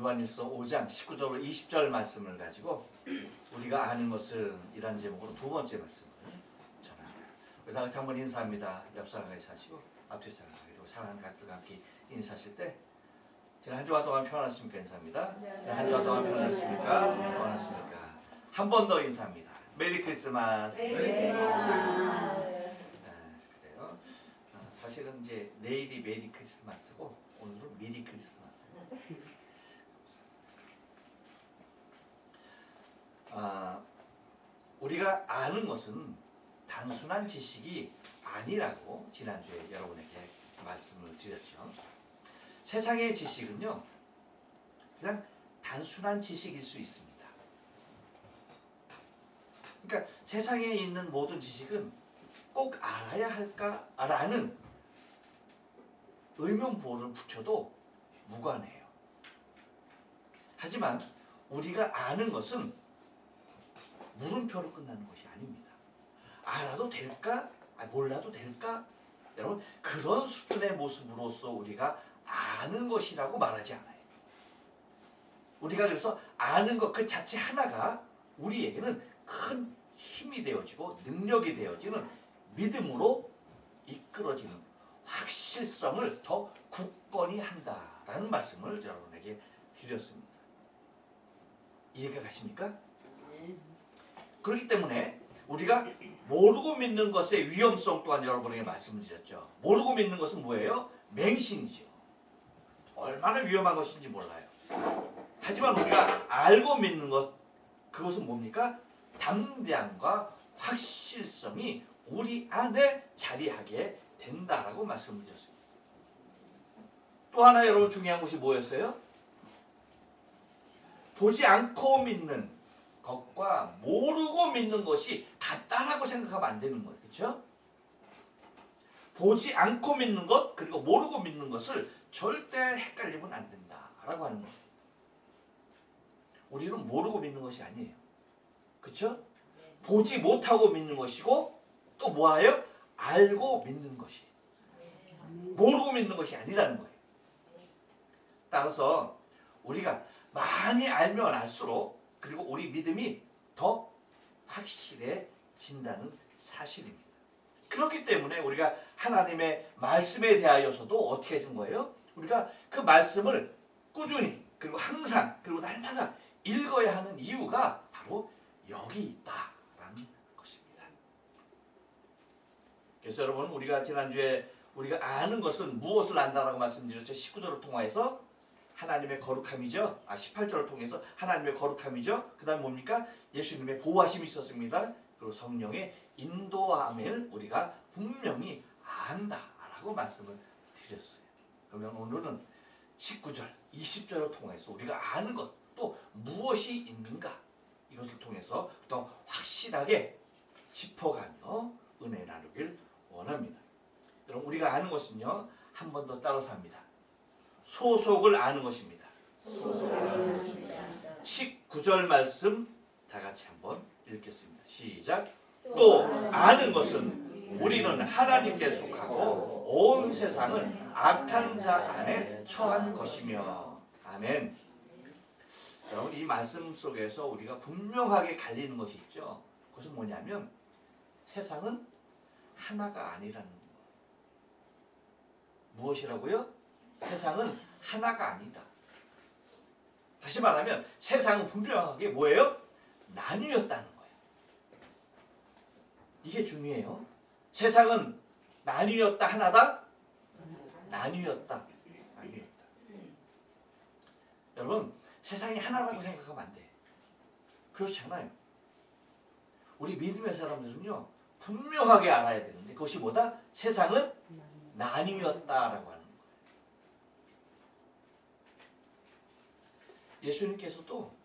요한일서 5장 19절로 20절 말씀을 가지고 우리가 아는 것은 이란 제목으로 두 번째 말씀을 전합니다. 우리 다 같이 한번 인사합니다. 옆 사람에게 하시고 앞뒤 사람에게 사랑하는 가족들과 함께 인사하실 때 지난 한 주간 동안 편안했습니까? 인사합니다. 지난 한 주간 동안 편안했습니까? 편안했습니까? 한 번 더 인사합니다. 메리 크리스마스. 메리 크리스마스. 그래요. 사실은 이제 내일이 메리 크리스마스고 오늘은 미리 크리스마스. 우리가 아는 것은 단순한 지식이 아니라고 지난주에 여러분에게 말씀을 드렸죠. 세상의 지식은요, 그냥 단순한 지식일 수 있습니다. 그러니까 세상에 있는 모든 지식은 꼭 알아야 할까라는 의문부호를 붙여도 무관해요. 하지만 우리가 아는 것은 물음표로 끝나는 것이 아닙니다. 알아도 될까? 몰라도 될까? 여러분, 그런 수준의 모습으로서 우리가 아는 것이라고 말하지 않아요. 우리가 그래서 아는 것 그 자체 하나가 우리에게는 큰 힘이 되어지고 능력이 되어지는 믿음으로 이끌어지는 확실성을 더 굳건히 한다라는 말씀을 여러분에게 드렸습니다. 이해가 가십니까? 그렇기 때문에 우리가 모르고 믿는 것의 위험성 또한 여러분에게 말씀을 드렸죠. 모르고 믿는 것은 뭐예요? 맹신이죠. 얼마나 위험한 것인지 몰라요. 하지만 우리가 알고 믿는 것, 그것은 뭡니까? 담대함과 확실성이 우리 안에 자리하게 된다라고 말씀을 드렸습니다. 또 하나 여러분 중요한 것이 뭐였어요? 보지 않고 믿는 것과 모르고 믿는 것이 같다라고 생각하면 안 되는 거예요. 그렇죠? 보지 않고 믿는 것 그리고 모르고 믿는 것을 절대 헷갈리면 안 된다라고 하는 거예요. 우리는 모르고 믿는 것이 아니에요. 그렇죠? 보지 못하고 믿는 것이고 또 뭐예요? 알고 믿는 것이. 모르고 믿는 것이 아니라는 거예요. 따라서 우리가 많이 알면 알수록 그리고 우리 믿음이 더 확실해진다는 사실입니다. 그렇기 때문에 우리가 하나님의 말씀에 대하여서도 어떻게 해준 거예요? 우리가 그 말씀을 꾸준히 그리고 항상 그리고 날마다 읽어야 하는 이유가 바로 여기 있다라는 것입니다. 그래서 여러분 우리가 지난주에 우리가 아는 것은 무엇을 안다라고 말씀드렸죠? 19절을 통해서 하나님의 거룩함이죠. 18절을 통해서 하나님의 거룩함이죠. 그 다음 뭡니까? 예수님의 보호하심이 있었습니다. 그리고 성령의 인도함을 우리가 분명히 안다라고 말씀을 드렸어요. 그러면 오늘은 19절, 20절을 통해서 우리가 아는 것, 또 무엇이 있는가 이것을 통해서 더 확실하게 짚어가며 은혜 나누길 원합니다. 여러분 우리가 아는 것은요, 한 번 더 따라서 합니다. 소속을 아는 것입니다. 19절 말씀 다 같이 한번 읽겠습니다. 시작. 또 아는 것은 우리는 하나님께 속하고 온 세상은 악한 자 안에 처한 것이며. 아멘. 여러분 이 말씀 속에서 우리가 분명하게 갈리는 것이 있죠. 그것은 뭐냐면 세상은 하나가 아니라는 거예요. 무엇이라고요? 세상은 하나가 아니다. 다시 말하면 세상은 분명하게 뭐예요? 나뉘었다는 거예요. 이게 중요해요. 세상은 나뉘었다 하나다? 나뉘었다. 여러분 세상이 하나라고 생각하면 안 돼. 그렇지 않아요. 우리 믿음의 사람들은요 분명하게 알아야 되는데 그것이 뭐다? 세상은 나뉘었다라고 하는 거예요. 예수님께서도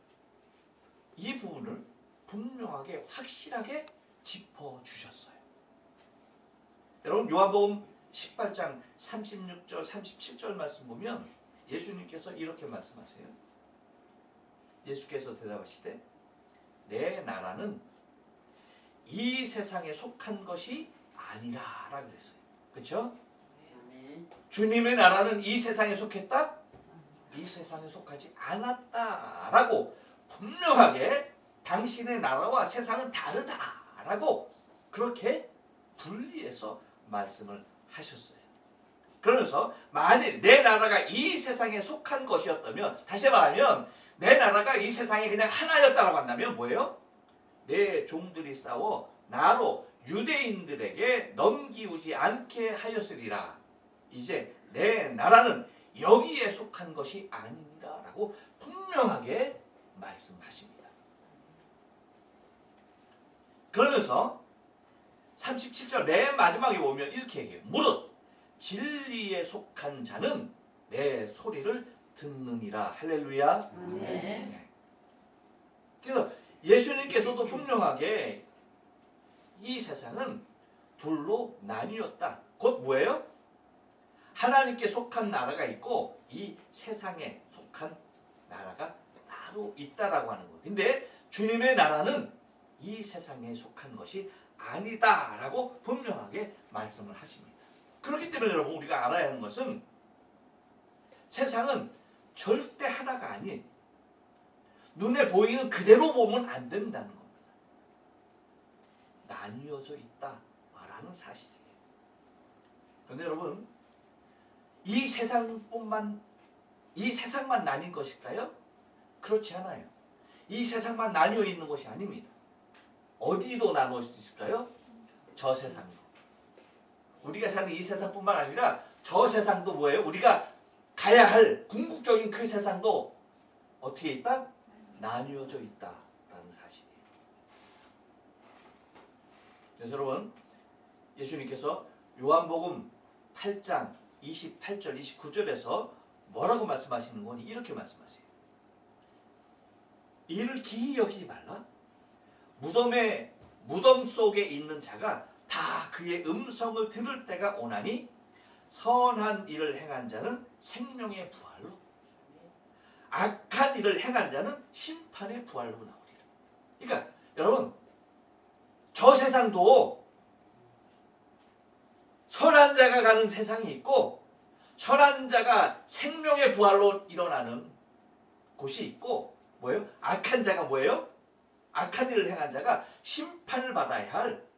이 부분을 분명하게 확실하게 짚어주셨어요. 여러분 요한복음 18장 36절 37절 말씀 보면 예수님께서 이렇게 말씀하세요. 예수께서 대답하시되 내 나라는 이 세상에 속한 것이 아니라 라고 그랬어요. 그렇죠? 주님의 나라는 이 세상에 속했다? 이 세상에 속하지 않았다라고 분명하게 당신의 나라와 세상은 다르다라고 그렇게 분리해서 말씀을 하셨어요. 그러면서 만일 내 나라가 이 세상에 속한 것이었다면, 다시 말하면 내 나라가 이 세상에 그냥 하나였다라고 한다면 뭐예요? 내 종들이 싸워 나로 유대인들에게 넘기우지 않게 하였으리라. 이제 내 나라는 여기에 속한 것이 아니니라 라고 분명하게 말씀하십니다. 그러면서 37절 맨 마지막에 보면 이렇게 얘기해요. 무릇 진리에 속한 자는 내 소리를 듣느니라. 할렐루야. 네. 그래서 예수님께서도 분명하게 이 세상은 둘로 나뉘었다. 곧 뭐예요? 하나님께 속한 나라가 있고 이 세상에 속한 나라가 따로 있다라고 하는 거예요. 근데 주님의 나라는 이 세상에 속한 것이 아니다라고 분명하게 말씀을 하십니다. 그렇기 때문에 여러분 우리가 알아야 하는 것은 세상은 절대 하나가 아닌 눈에 보이는 그대로 보면 안 된다는 겁니다. 나뉘어져 있다라는 사실이에요. 그런데 여러분 이 세상만 나뉜 것일까요? 그렇지 않아요. 이 세상만 나뉘어 있는 것이 아닙니다. 어디로 나눠 있을까요? 저 세상으로. 우리가 사는 이 세상뿐만 아니라 저 세상도 뭐예요? 우리가 가야 할 궁극적인 그 세상도 어떻게 있다? 나뉘어져 있다라는 사실이에요. 그래서 여러분 예수님께서 요한복음 8장 28절 29절에서 뭐라고 말씀하시는 거니? 이렇게 말씀하세요. 이를 기이 여기지 말라. 무덤 속에 있는 자가 다 그의 음성을 들을 때가 오나니 선한 일을 행한 자는 생명의 부활로, 악한 일을 행한 자는 심판의 부활로 나오리라. 그러니까 여러분 저 세상도 선한 자가 가는 세상이 있고 선한 자가 생명의 부활로 일어나는 곳이 있고, 뭐예요? 악한 자가 뭐예요? 악한 일을 행한 자가 심판을 받아야 할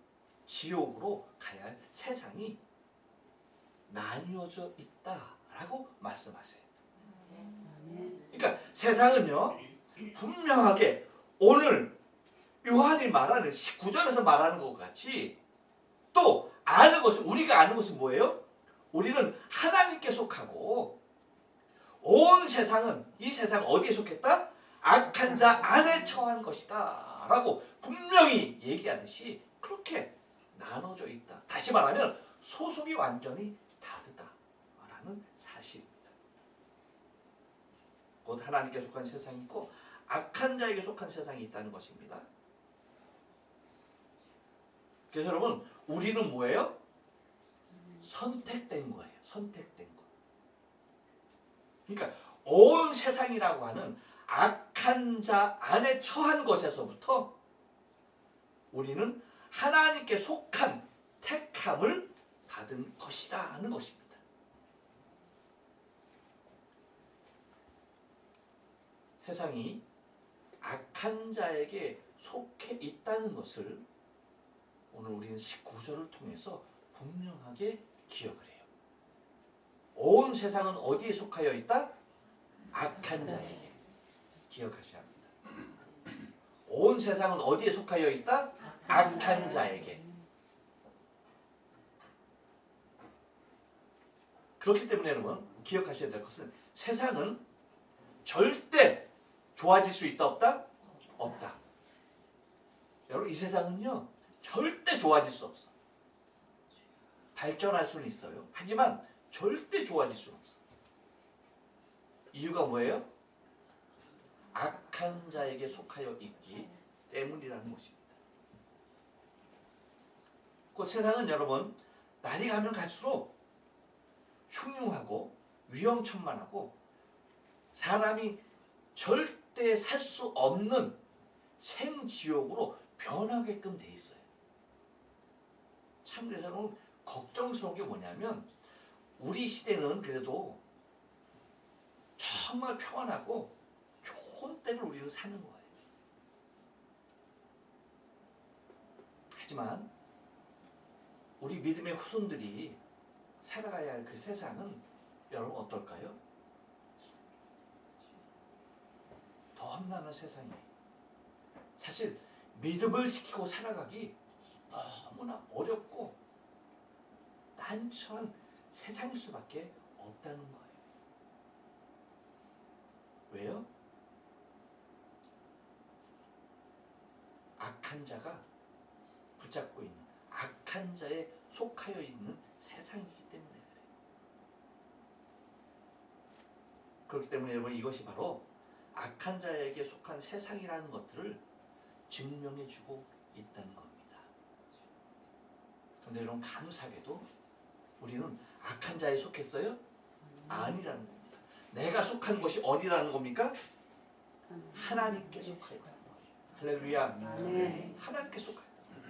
지옥으로 가야 할 세상이 나뉘어져 있다라고 말씀하세요. 그러니까 세상은요 분명하게 오늘 요한이 말하는 19절에서 말하는 것 같이 또 아는 것은, 우리가 아는 것은 뭐예요? 우리는 하나님께 속하고 온 세상은, 이 세상 어디에 속했다? 악한 자 안에 처한 것이다 라고 분명히 얘기하듯이 그렇게 나눠져 있다. 다시 말하면 소속이 완전히 다르다라는 사실입니다. 곧 하나님께 속한 세상이 있고 악한 자에게 속한 세상이 있다는 것입니다. 그래서 여러분 우리는 뭐예요? 선택된 거예요. 선택된 거. 그러니까 온 세상이라고 하는 악한 자 안에 처한 것에서부터 우리는 하나님께 속한 택함을 받은 것이라는 것입니다. 세상이 악한 자에게 속해 있다는 것을 오늘 우리는 19절을 통해서 분명하게 기억을 해요. 온 세상은 어디에 속하여 있다? 악한 자에게. 기억하셔야 합니다. 온 세상은 어디에 속하여 있다? 악한 자에게. 그렇기 때문에 여러분 기억하셔야 될 것은 세상은 절대 좋아질 수 있다 없다? 없다. 여러분 이 세상은요 절대 좋아질 수 없어. 발전할 수는 있어요. 하지만 절대 좋아질 수는 없어. 이유가 뭐예요? 악한 자에게 속하여 있기 때문이라는 것입니다. 그 세상은 여러분 날이 가면 갈수록 흉흉하고 위험천만하고 사람이 절대 살 수 없는 생지옥으로 변하게끔 돼 있어요. 참 그래서 걱정스러운 게 뭐냐면 우리 시대는 그래도 저 정말 평안하고 좋은 때를 우리는 사는 거예요. 하지만 우리 믿음의 후손들이 살아가야 할 그 세상은 여러분 어떨까요? 더 험난한 세상이에요. 사실 믿음을 지키고 살아가기 너무나 어렵고 난처한 세상일 수밖에 없다는 거예요. 왜요? 악한 자가 붙잡고 있는, 악한 자에 속하여 있는 세상이기 때문에 그래요. 그렇기 때문에 여러분, 이것이 바로 악한 자에게 속한 세상이라는 것들을 증명해주고 있다는 겁니다. 그런데 여러분, 감사하게도 우리는 악한 자에 속했어요? 아니라는 겁니다. 내가 속한 것이 어디라는 겁니까? 하나님께 속하여 있다. 할렐루야. 네. 하나님께 속하여 있다.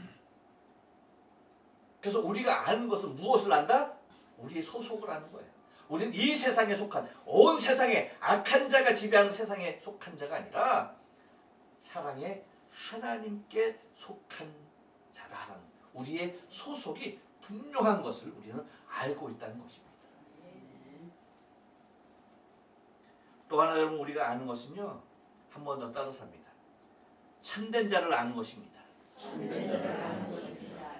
그래서 우리가 아는 것은 무엇을 안다? 우리의 소속을 아는 거예요. 우리는 이 세상에 속한, 온 세상에 악한 자가 지배하는 세상에 속한 자가 아니라 사랑의 하나님께 속한 자다라는, 우리의 소속이 분명한 것을 우리는 알고 있다는 것입니다. 또 하나 여러분, 우리가 아는 것은요, 한 번 더 따라서 합니다. 참된 자를 아는 것입니다.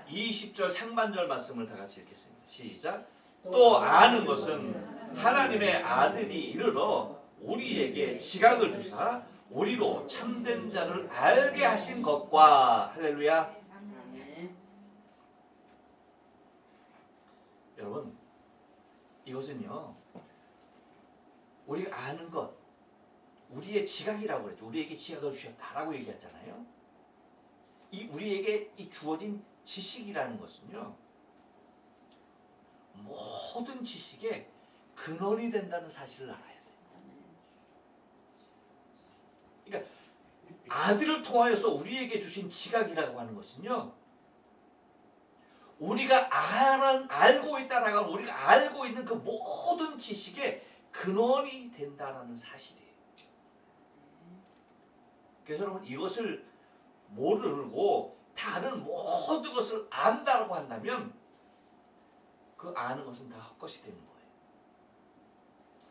20절 상반절 말씀을 다 같이 읽겠습니다. 시작. 또 아는 것은 하나님의 아들이 이르러 우리에게 지각을 주사 우리로 참된 자를 알게 하신 것과, 할렐루야. 여러분, 이것은요, 우리가 아는 것, 우리의 지각이라고 그랬죠. 우리에게 지각을 주셨다라고 얘기했잖아요. 이 우리에게 이 주어진 지식이라는 것은요, 모든 지식의 근원이 된다는 사실을 알아야 돼요. 그러니까 아들을 통하여서 우리에게 주신 지각이라고 하는 것은요, 우리가 알고 있다라고 하면 우리가 알고 있는 그 모든 지식의 근원이 된다라는 사실이에요. 그래서 여러분, 이것을 모르고 다른 모든 것을 안다라고 한다면 그 아는 것은 다 헛것이 되는 거예요.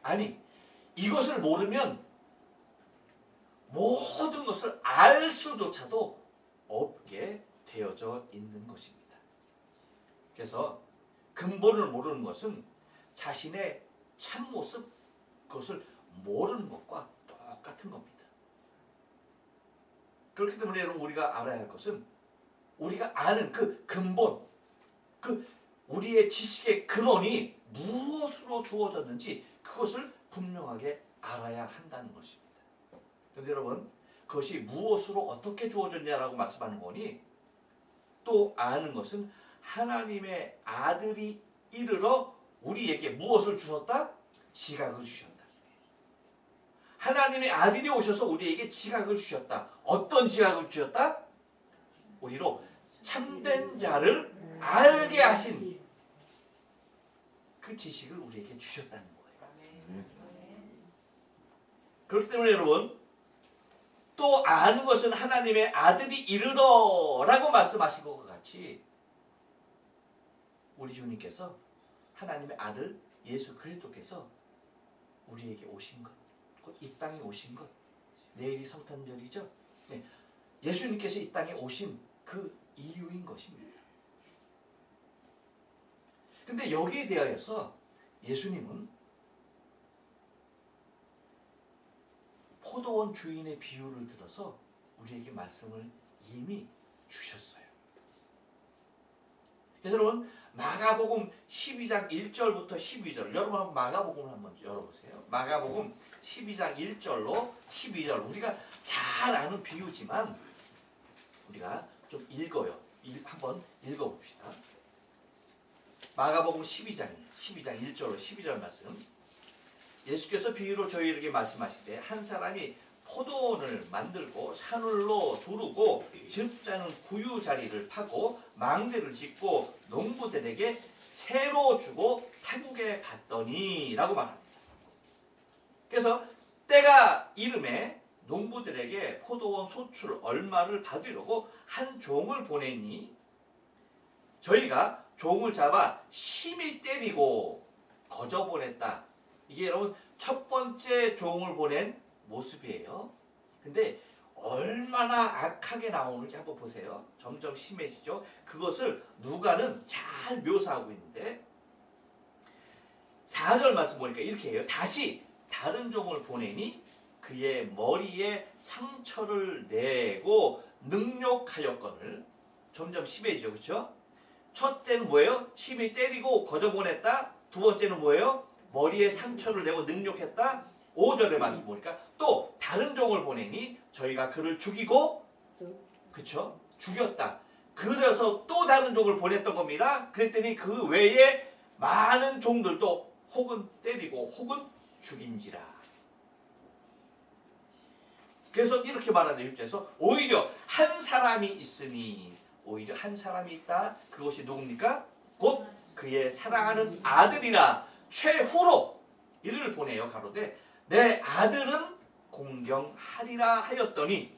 아니, 이것을 모르면 모든 것을 알 수조차도 없게 되어져 있는 것입니다. 그래서 근본을 모르는 것은 자신의 참모습, 그것을 모르는 것과 똑같은 겁니다. 그렇기 때문에 여러분, 우리가 알아야 할 것은 우리가 아는 그 근본, 그 우리의 지식의 근원이 무엇으로 주어졌는지 그것을 분명하게 알아야 한다는 것입니다. 그런데 여러분, 그것이 무엇으로 어떻게 주어졌냐라고 말씀하는 거니, 또 아는 것은 하나님의 아들이 이르러 우리에게 무엇을 주셨다? 지각을 주셨다. 하나님의 아들이 오셔서 우리에게 지각을 주셨다. 어떤 지각을 주셨다? 우리로 참된 자를 알게 하신 그 지식을 우리에게 주셨다는 거예요. 그렇기 때문에 여러분, 또 아는 것은 하나님의 아들이 이르러라고 말씀하신 것과 같이 우리 주님께서, 하나님의 아들 예수 그리스도께서 우리에게 오신 것, 곧 이 땅에 오신 것, 내일이 성탄절이죠. 네. 예수님께서 이 땅에 오신 그 이유인 것입니다. 근데 여기에 대하여서 예수님은 포도원 주인의 비유를 들어서 우리에게 말씀을 이미 주셨어요. 그래서 여러분, 마가복음 12장 1절부터 12절, 여러분 한번 마가복음을 한번 열어보세요. 마가복음 12장 1절로 12절, 우리가 잘 아는 비유지만 우리가 좀 읽어요. 한번 읽어봅시다. 마가복음 12장 1절로 12절 말씀. 예수께서 비유로 저희에게 말씀하시되, 한 사람이 포도원을 만들고 산울로 두르고 즙자는 구유 자리를 파고 망대를 짓고 농부들에게 새로 주고 타국에 갔더니 라고 말합니다. 그래서 때가 이름에 농부들에게 포도원 소출 얼마를 받으려고 한 종을 보내니 저희가 종을 잡아 심히 때리고 거저 보냈다. 이게 여러분 첫 번째 종을 보낸 모습이에요. 근데 얼마나 악하게 나오는지 한번 보세요. 점점 심해지죠. 그것을 누가는 잘 묘사하고 있는데 4절 말씀 보니까 이렇게 해요. 다시 다른 종을 보내니 그의 머리에 상처를 내고 능욕하였거늘. 점점 심해지죠. 그렇죠? 첫째는 뭐예요? 심히 때리고 거저 보냈다. 두 번째는 뭐예요? 머리에 상처를 내고 능욕했다. 5절의 말씀 보니까 또 다른 종을 보내니 저희가 그를 죽이고 그쵸? 죽였다. 그래서 또 다른 종을 보냈던 겁니다. 그랬더니 그 외에 많은 종들도 혹은 때리고 혹은 죽인지라. 그래서 이렇게 말하는데 6절에서 오히려 한 사람이 있으니 오히려 한 사람이 있다. 그것이 누굽니까? 곧 그의 사랑하는 아들이라 최후로 이를 보내요. 가로되 내 아들은 공경하리라 하였더니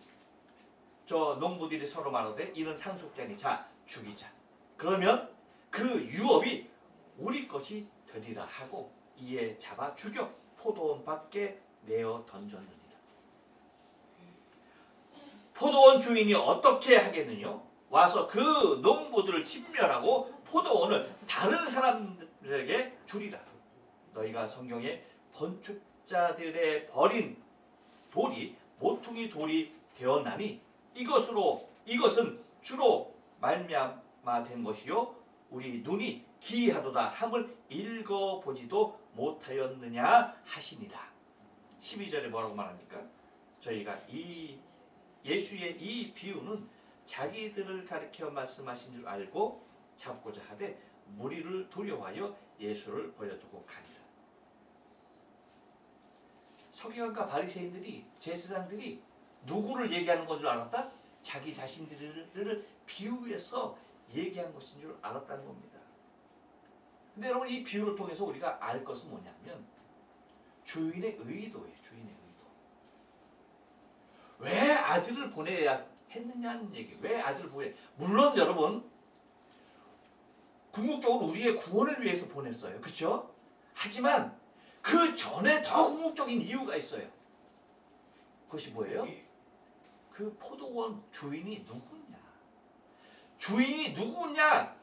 저 농부들이 서로 말하되 이는 상속자니 자 죽이자. 그러면 그 유업이 우리 것이 되리라 하고 이에 잡아 죽여 포도원 밖에 내어 던졌느니라. 포도원 주인이 어떻게 하겠느냐? 와서 그 농부들을 진멸하고 포도원을 다른 사람들에게 주리라. 너희가 성경에 건축자들의 버린 돌이 모퉁이 돌이 되었나니 이것은 주로 말미암아 된 것이요 우리 눈이 기이하도다 함을 읽어보지도 못하였느냐 하시니라. 12절에 뭐라고 말합니까? 저희가 이 예수의 이 비유는 자기들을 가리켜 말씀하신 줄 알고 잡고자 하되 무리를 두려워하여 예수를 버려두고 가니라. 서기관과 바리새인들이 제사장들이 누구를 얘기하는 건 줄 알았다? 자기 자신들을 비유해서 얘기한 것인 줄 알았다는 겁니다. 근데 여러분 이 비유를 통해서 우리가 알 것은 뭐냐면 주인의 의도예요. 주인의 의도. 왜 아들을 보내야 했느냐는 얘기. 왜 아들을 보내? 물론 여러분 궁극적으로 우리의 구원을 위해서 보냈어요. 그렇죠? 하지만 그 전에 더 궁극적인 이유가 있어요. 그것이 뭐예요? 그 포도원 주인이 누구냐? 주인이 누구냐?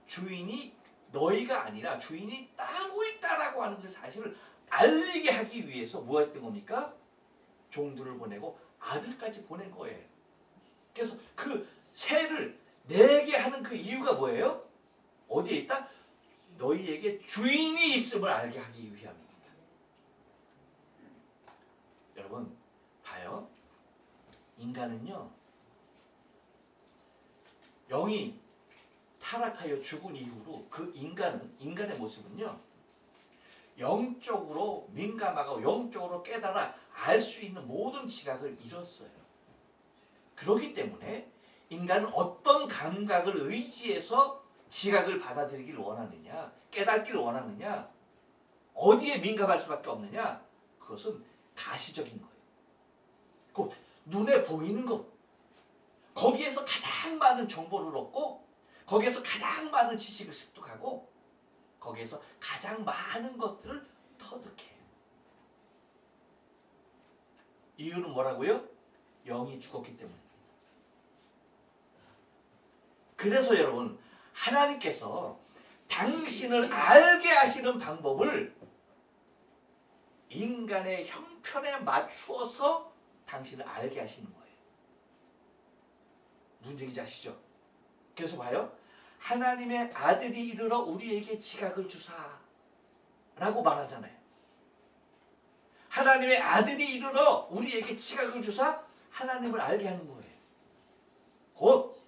주인이 너희가 아니라 주인이 따로 있다라고 하는 그 사실을 알리게 하기 위해서 뭐 했던 겁니까? 종들을 보내고 아들까지 보낸 거예요. 그래서 그 새를 내게 하는 그 이유가 뭐예요? 어디에 있다? 너희에게 주인이 있음을 알게 하기 위함입니다. 여러분 봐요. 인간은요 영이 타락하여 죽은 이후로 그 인간의 모습은요 영적으로 민감하고 영적으로 깨달아 알 수 있는 모든 지각을 잃었어요. 그렇기 때문에 인간은 어떤 감각을 의지해서 지각을 받아들이길 원하느냐, 깨닫기를 원하느냐, 어디에 민감할 수밖에 없느냐, 그것은 가시적인 거예요. 곧 눈에 보이는 것, 거기에서 가장 많은 정보를 얻고 거기에서 가장 많은 지식을 습득하고 거기에서 가장 많은 것들을 터득해요. 이유는 뭐라고요? 영이 죽었기 때문입니다. 그래서 여러분 하나님께서 당신을 알게 하시는 방법을 인간의 형편에 맞추어서 당신을 알게 하시는 거예요. 무슨 얘기인지 아시죠? 그래서 봐요. 하나님의 아들이 이르러 우리에게 지각을 주사 라고 말하잖아요. 하나님의 아들이 이르러 우리에게 지각을 주사 하나님을 알게 하는 거예요. 곧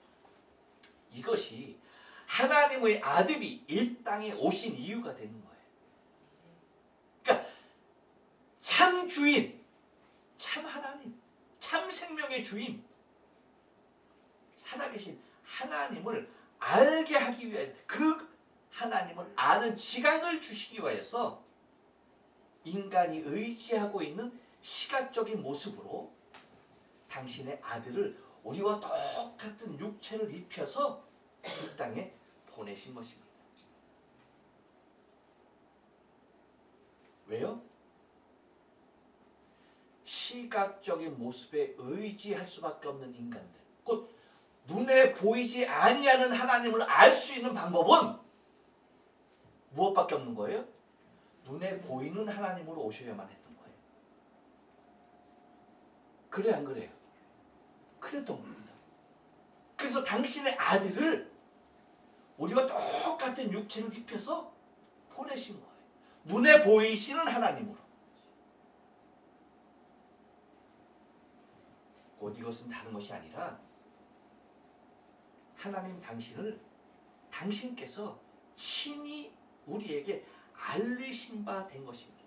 이것이 하나님의 아들이 이 땅에 오신 이유가 되는 거예요. 그러니까 참 주인, 참 하나님, 참 생명의 주인, 살아계신 하나님을 알게 하기 위해서 그 하나님을 아는 지각을 주시기 위해서 인간이 의지하고 있는 시각적인 모습으로 당신의 아들을 우리와 똑같은 육체를 입혀서 이 땅에 보내신 것입니다. 왜요? 시각적인 모습에 의지할 수밖에 없는 인간들, 곧 눈에 보이지 아니하는 하나님을 알 수 있는 방법은 무엇밖에 없는 거예요? 눈에 보이는 하나님으로 오셔야만 했던 거예요. 그래 안 그래요? 그랬던 겁니다. 그래서 당신의 아들을 우리와 똑같은 육체를 입혀서 보내신 거예요. 눈에 보이시는 하나님으로. 곧 이것은 다른 것이 아니라 하나님 당신께서 친히 우리에게 알리신 바 된 것입니다.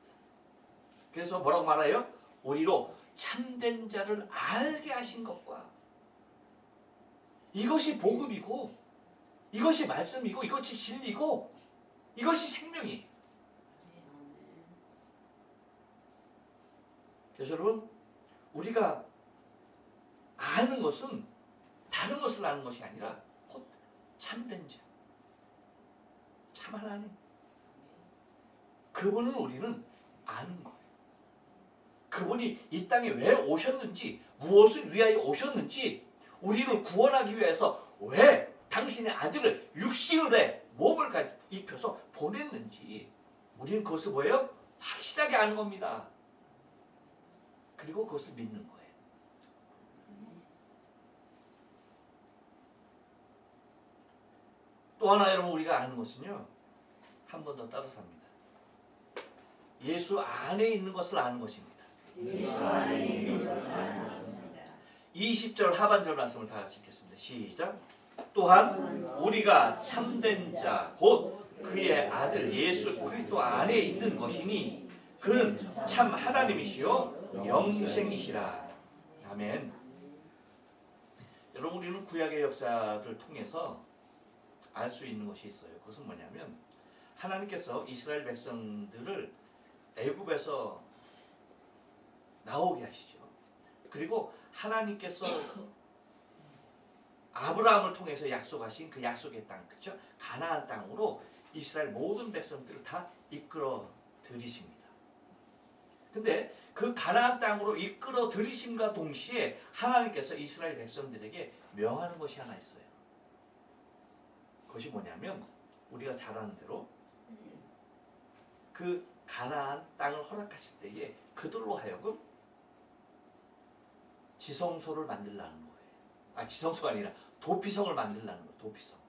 그래서 뭐라고 말해요? 우리로 참된 자를 알게 하신 것과, 이것이 복음이고 이것이 말씀이고 이것이 진리고 이것이 생명이에요. 그래서 여러분, 우리가 아는 것은 다른 것을 아는 것이 아니라 곧 참된 자, 참 하나님, 그분을 우리는 아는 거예요. 그분이 이 땅에 왜 오셨는지, 무엇을 위하여 오셨는지, 우리를 구원하기 위해서 왜 당신의 아들을 육신의 몸을 입혀서 보냈는지 우리는 그것을 뭐예요? 확실하게 아는 겁니다. 그리고 그것을 믿는 거예요. 또 하나 여러분, 우리가 아는 것은요, 한 번 더 따라서 합니다. 예수 안에 있는 것을 아는 것입니다. 예수 안에 있는 것을 아는 것입니다. 20절 하반절 말씀을 다 같이 읽겠습니다. 시작. 또한 우리가 참된 자 곧 그의 아들 예수 그리스도 안에 있는 것이니 그는 참 하나님이시요 영생이시라. 아멘. 여러분, 우리는 구약의 역사를 통해서 알 수 있는 것이 있어요. 그것은 뭐냐면, 하나님께서 이스라엘 백성들을 애굽에서 나오게 하시죠. 그리고 하나님께서 아브라함을 통해서 약속하신 그 약속의 땅, 그렇죠? 가나안 땅으로 이스라엘 모든 백성들을 다 이끌어 들이십니다. 근데 그 가나안 땅으로 이끌어 들이심과 동시에 하나님께서 이스라엘 백성들에게 명하는 것이 하나 있어요. 그것이 뭐냐면, 우리가 잘 아는 대로 그 가나안 땅을 허락하실 때에 그들로 하여금 지성소를 만들라는 거예요. 지성소가 아니라 도피성을 만들라는 거예요. 도피성.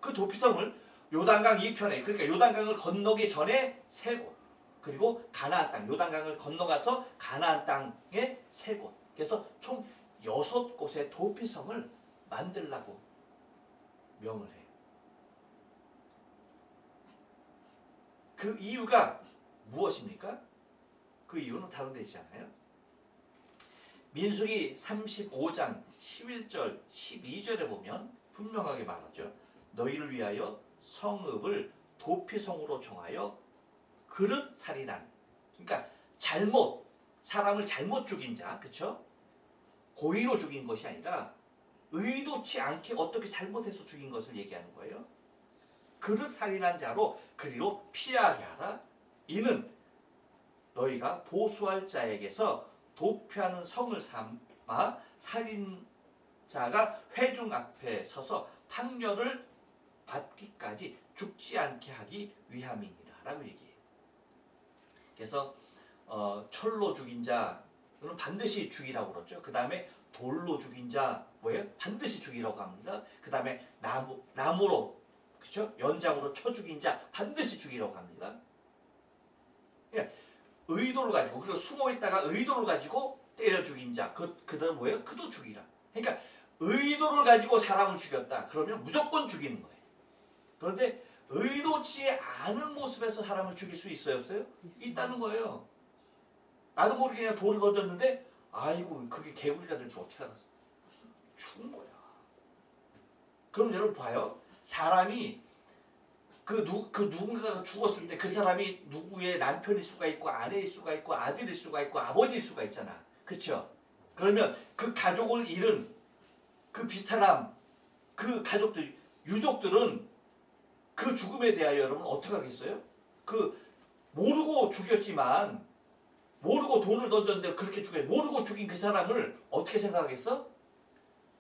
그 도피성을 요단강 이편에, 그러니까 요단강을 건너기 전에 3곳, 그리고 가나안 땅, 요단강을 건너가서 가나안 땅에 3곳, 그래서 총 6곳의 도피성을 만들라고 명을 해요. 그 이유가 무엇입니까? 그 이유는 다른 데 있잖아요. 민수기 35장 11절 12절에 보면 분명하게 말하죠. 너희를 위하여 성읍을 도피성으로 정하여 그릇 살인한, 그러니까 사람을 잘못 죽인 자, 그렇죠? 고의로 죽인 것이 아니라 의도치 않게 어떻게 잘못해서 죽인 것을 얘기하는 거예요. 그릇 살인한 자로 그리로 피하게 하라. 이는 너희가 보수할 자에게서 도피하는 성을 삼아 살인자가 회중 앞에 서서 판결을 받기까지 죽지 않게 하기 위함이니라 라고 얘기해요. 그래서 철로 죽인 자는 반드시 죽이라고 그러죠. 그 다음에 돌로 죽인 자 뭐예요? 반드시 죽이라고 합니다. 그 다음에 나무로, 그렇죠? 연장으로 쳐 죽인 자 반드시 죽이라고 합니다. 예, 의도를 가지고, 그리고 숨어 있다가 의도를 가지고 때려 죽인 자, 그다음 뭐예요? 그도 죽이라. 그러니까 의도를 가지고 사람을 죽였다. 그러면 무조건 죽이는 거예요. 그런데 의도치 않은 모습에서 사람을 죽일 수 있어요, 없어요? 있다는 거예요. 나도 모르게 그냥 돌을 던졌는데, 아이고 그게 개구리가 될 줄 어떻게 알았어? 죽은 거야. 그럼 여러분 봐요. 사람이 그 누군가가 죽었을 때 그 사람이 누구의 남편일 수가 있고 아내일 수가 있고 아들일 수가 있고 아버지일 수가 있잖아. 그렇죠? 그러면 그 가족을 잃은 그 비탈함, 그 가족들, 유족들은 그 죽음에 대하여 여러분 어떻게 하겠어요? 그 모르고 죽였지만 모르고 돈을 던졌는데 그렇게 죽여 모르고 죽인 그 사람을 어떻게 생각하겠어?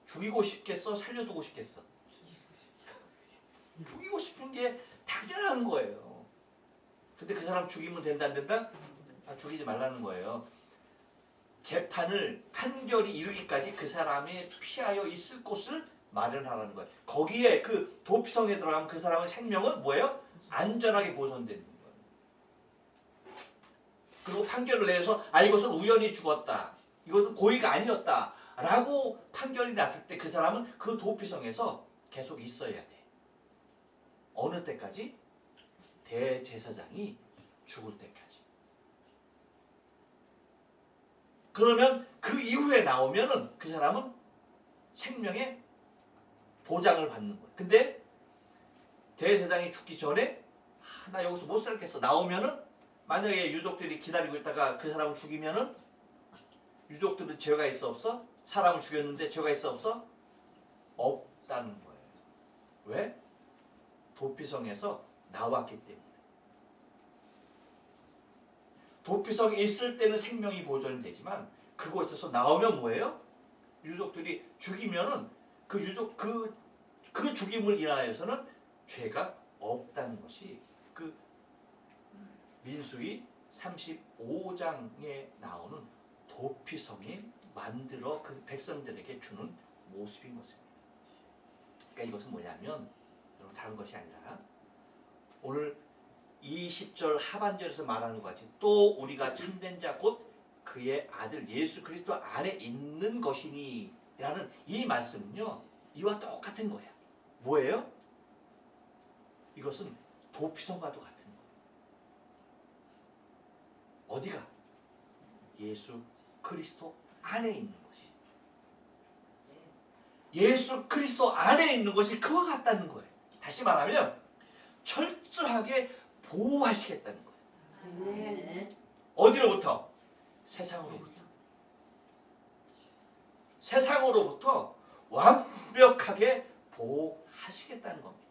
죽이고 싶겠어? 살려두고 싶겠어? 죽이고 싶은 게 당연한 거예요. 근데 그 사람 죽이면 된다 안 된다? 죽이지 말라는 거예요. 판결이 이르기까지 그 사람이 피하여 있을 곳을 마련하라는 거예요. 거기에 그 도피성에 들어가면 그 사람의 생명은 뭐예요? 안전하게 보존되는 거예요. 그리고 판결을 내서 이것은 우연히 죽었다. 이것은 고의가 아니었다. 라고 판결이 났을 때 그 사람은 그 도피성에서 계속 있어야 돼. 어느 때까지? 대제사장이 죽을 때까지. 그러면 그 이후에 나오면은 그 사람은 생명의 보장을 받는 거예요. 근데 대제사장이 죽기 전에 나 여기서 못 살겠어. 나오면은 만약에 유족들이 기다리고 있다가 그 사람을 죽이면은 유족들은 죄가 있어 없어? 사람을 죽였는데 죄가 있어 없어? 없다는 거예요. 왜? 도피성에서 나왔기 때문에. 도피성에 있을 때는 생명이 보존이 되지만 그곳에서 나오면 뭐예요? 유족들이 죽이면은 그 유족 그 죽임을 인하여서는 죄가 없다는 것이 그 민수기 35장에 나오는 도피성이 만들어 그 백성들에게 주는 모습인 것입니다. 그러니까 이것은 뭐냐면 여러분 다른 것이 아니라 오늘 20절 하반절에서 말하는 것 같이 또 우리가 참된 자 곧 그의 아들 예수 그리스도 안에 있는 것이니 라는 이 말씀은요 이와 똑같은 거야. 뭐예요? 이것은 도피성과도 같은 거예요. 어디가? 예수 그리스도 안에 있는 것이. 예수 그리스도 안에 있는 것이 그와 같다는 거예요. 다시 말하면 철저하게 보호하시겠다는 거예요. 네. 어디로부터? 세상으로부터. 세상으로부터 완벽하게 보호하시겠다는 겁니다.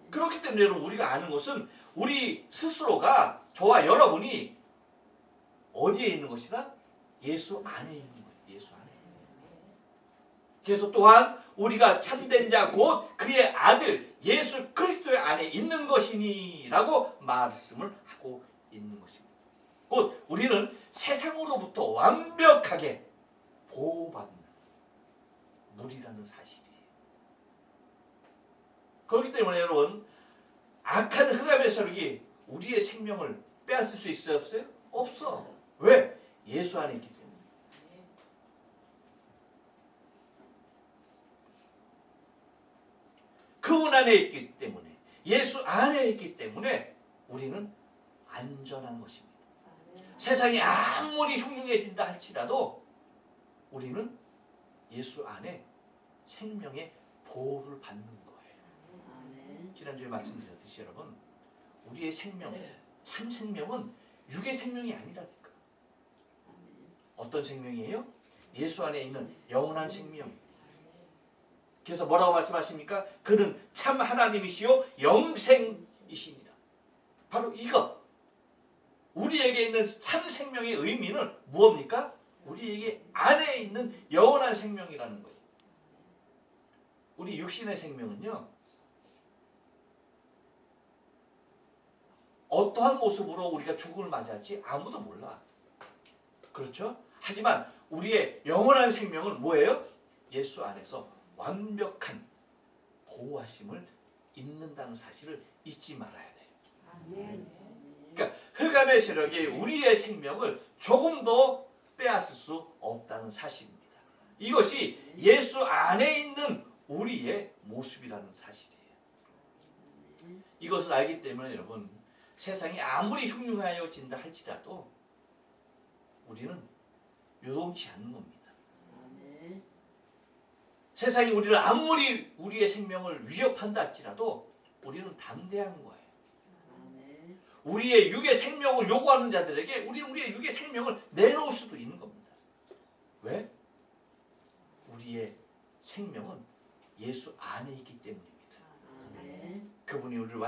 그렇기 때문에 여러분 우리가 아는 것은 우리 스스로가 저와 여러분이 어디에 있는 것이다? 예수 안에 있는 거예요. 예수 안에. 그래서 또한 우리가 참된 자 곧 그의 아들 예수 그리스도의 안에 있는 것이니 라고 말씀을 하고 있는 것입니다. 곧 우리는 세상으로부터 완벽하게 보호받는 무리라는 사실이에요. 그렇기 때문에 여러분 악한 흑암의 세력이 우리의 생명을 빼앗을 수 있어요? 없어요? 없어. 왜? 예수 안에 있기 때문에. 그분 안에 있기 때문에 예수 안에 있기 때문에 우리는 안전한 것입니다. 세상이 아무리 흉흉해진다 할지라도 우리는 예수 안에 생명의 보호를 받는 거예요. 지난주에 말씀드렸듯이 여러분 우리의 생명, 참 생명은 육의 생명이 아니라니까. 어떤 생명이에요? 예수 안에 있는 영원한 생명. 그래서 뭐라고 말씀하십니까? 그는 참 하나님이시요 영생이시니라. 바로 이것. 우리에게 있는 참 생명의 의미는 무엇입니까? 우리에게 안에 있는 영원한 생명이라는 거예요. 우리 육신의 생명은요. 어떠한 모습으로 우리가 죽음을 맞이할지 아무도 몰라. 그렇죠? 하지만 우리의 영원한 생명은 뭐예요? 예수 안에서 완벽한 보호하심을 입는다는 사실을 잊지 말아야 돼요. 그러니까 흑암의 세력이 우리의 생명을 조금 더 빼앗을 수 없다는 사실입니다. 이것이 예수 안에 있는 우리의 모습이라는 사실이에요. 이것을 알기 때문에 여러분 세상이 아무리 흉흉하여진다 할지라도 우리는 요동치 않는 겁니다. 세상이 우리를 아무리 우리의 생명을 위협한다 할지라도 우리는 담대한 거예요. 아멘. 우리의 육의 생명을 요구하는 자들에게 우리는 우리의 육의 생명을 내놓을 수도 있는 겁니다. 왜? 우리의 생명은 예수 안에 있기 때문입니다. 아멘. 그분이 우리를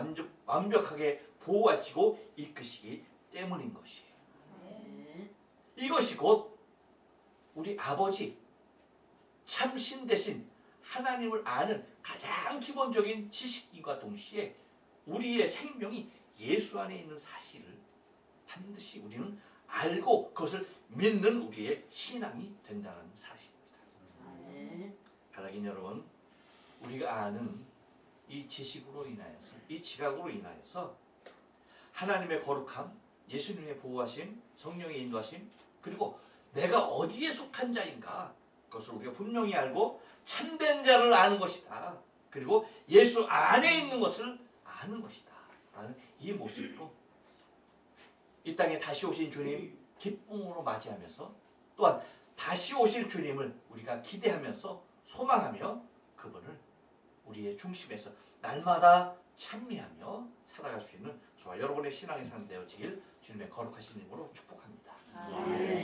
완벽하게 보호하시고 이끄시기 때문인 것이에요. 아멘. 이것이 곧 우리 아버지 참신 대신 하나님을 아는 가장 기본적인 지식인과 동시에 우리의 생명이 예수 안에 있는 사실을 반드시 우리는 알고 그것을 믿는 우리의 신앙이 된다는 사실입니다. 아멘. 하나님 여러분, 우리가 아는 이 지식으로 인하여서, 이 지각으로 인하여서 하나님의 거룩함, 예수님의 보호하심, 성령의 인도하심, 그리고 내가 어디에 속한 자인가 그것을 우리가 분명히 알고 참된 자를 아는 것이다. 그리고 예수 안에 있는 것을 아는 것이다. 라는 이 모습으로 이 땅에 다시 오신 주님 기쁨으로 맞이하면서 또한 다시 오실 주님을 우리가 기대하면서 소망하며 그분을 우리의 중심에서 날마다 찬미하며 살아갈 수 있는 저와 여러분의 신앙의 삶 되어지길 주님의 거룩하신 이름으로 축복합니다. 아멘.